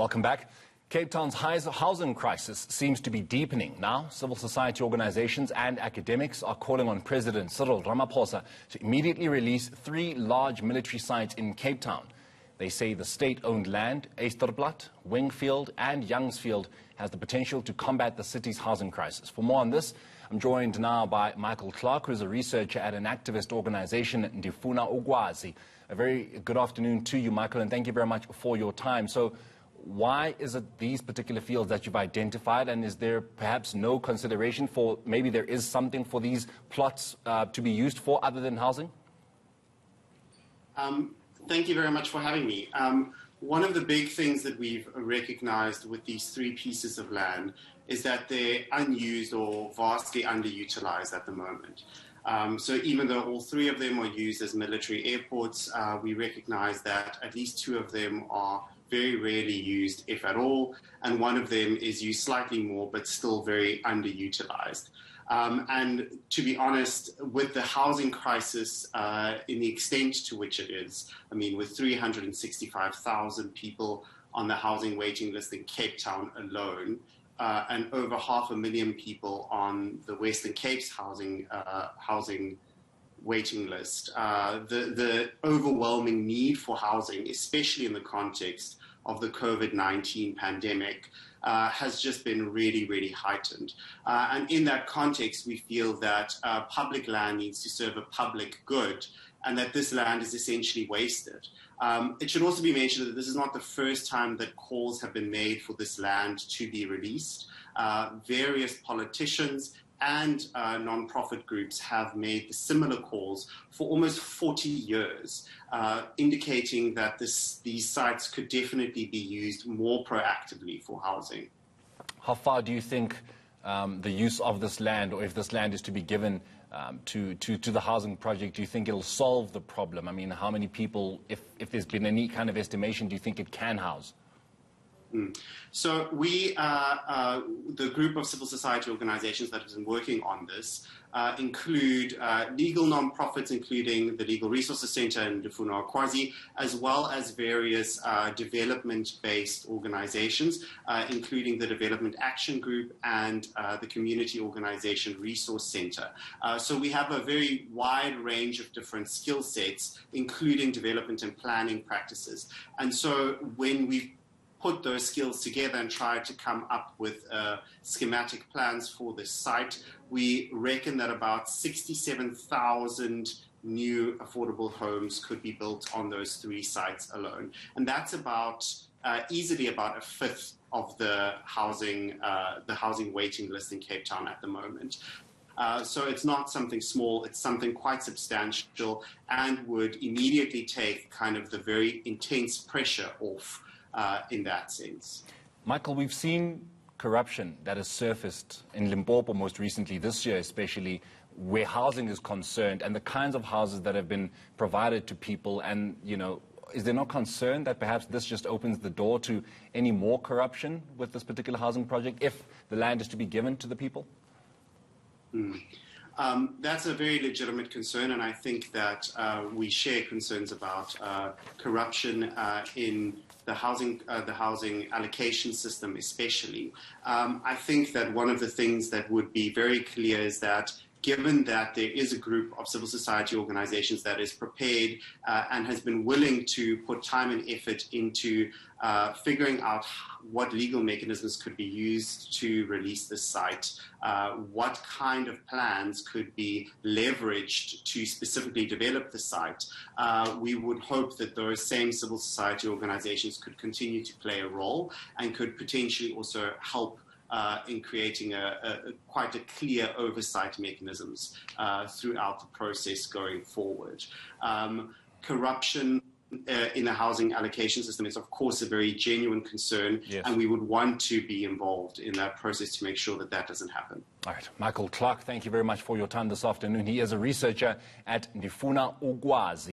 Welcome back. Cape Town's housing crisis seems to be deepening. Now, civil society organizations and academics are calling on President Cyril Ramaphosa to immediately release 3 large military sites in Cape Town. They say the state-owned land, Eysterplat, Wingfield and Youngsfield, has the potential to combat the city's housing crisis. For more on this, I'm joined now by Michael Clark, who is a researcher at an activist organization, Ndifuna Ukwazi. A very good afternoon to you, Michael, and thank you very much for your time. So, why is it these particular fields that you've identified, and is there perhaps no consideration for maybe there is something for these plots to be used for other than housing? Thank you very much for having me. One of the big things that we've recognized with these 3 pieces of land is that they're unused or vastly underutilized at the moment. So even though all 3 of them are used as military airports, we recognize that at least 2 of them are very rarely used, if at all, and one of them is used slightly more, but still very underutilized. And to be honest, with the housing crisis in the extent to which it is, I mean, with 365,000 people on the housing waiting list in Cape Town alone, and over 500,000 people on the Western Cape's housing waiting list, the overwhelming need for housing, especially in the context of the COVID-19 pandemic, has just been really, really heightened. And in that context, we feel that public land needs to serve a public good, and that this land is essentially wasted. It should also be mentioned that this is not the first time that calls have been made for this land to be released. Various politicians and non-profit groups have made similar calls for almost 40 years, indicating that these sites could definitely be used more proactively for housing. How far do you think the use of this land, or if this land is to be given to the housing project, do you think it'll solve the problem? I mean, how many people, if there's been any kind of estimation, do you think it can house? So we, the group of civil society organizations that have been working on this include legal non-profits, including the Legal Resources Center and Ndifuna Ukwazi, as well as various development-based organizations, including the Development Action Group and the Community Organization Resource Center. So we have a very wide range of different skill sets, including development and planning practices. And so when we put those skills together and try to come up with schematic plans for this site, we reckon that about 67,000 new affordable homes could be built on those 3 sites alone. And that's about easily about a fifth of the housing waiting list in Cape Town at the moment. So it's not something small, it's something quite substantial, and would immediately take kind of the very intense pressure off in that sense. Michael, we've seen corruption that has surfaced in Limpopo most recently, this year especially, where housing is concerned, and the kinds of houses that have been provided to people. And, you know, is there no concern that perhaps this just opens the door to any more corruption with this particular housing project if the land is to be given to the people? That's a very legitimate concern, and I think that we share concerns about corruption in the housing allocation system especially. I think that one of the things that would be very clear is that given that there is a group of civil society organizations that is prepared and has been willing to put time and effort into figuring out what legal mechanisms could be used to release this site, what kind of plans could be leveraged to specifically develop the site, we would hope that those same civil society organizations could continue to play a role and could potentially also help in creating quite a clear oversight mechanisms throughout the process going forward. Corruption in the housing allocation system is, of course, a very genuine concern, yes, and we would want to be involved in that process to make sure that that doesn't happen. All right. Michael Clark, thank you very much for your time this afternoon. He is a researcher at Ndifuna Ukwazi.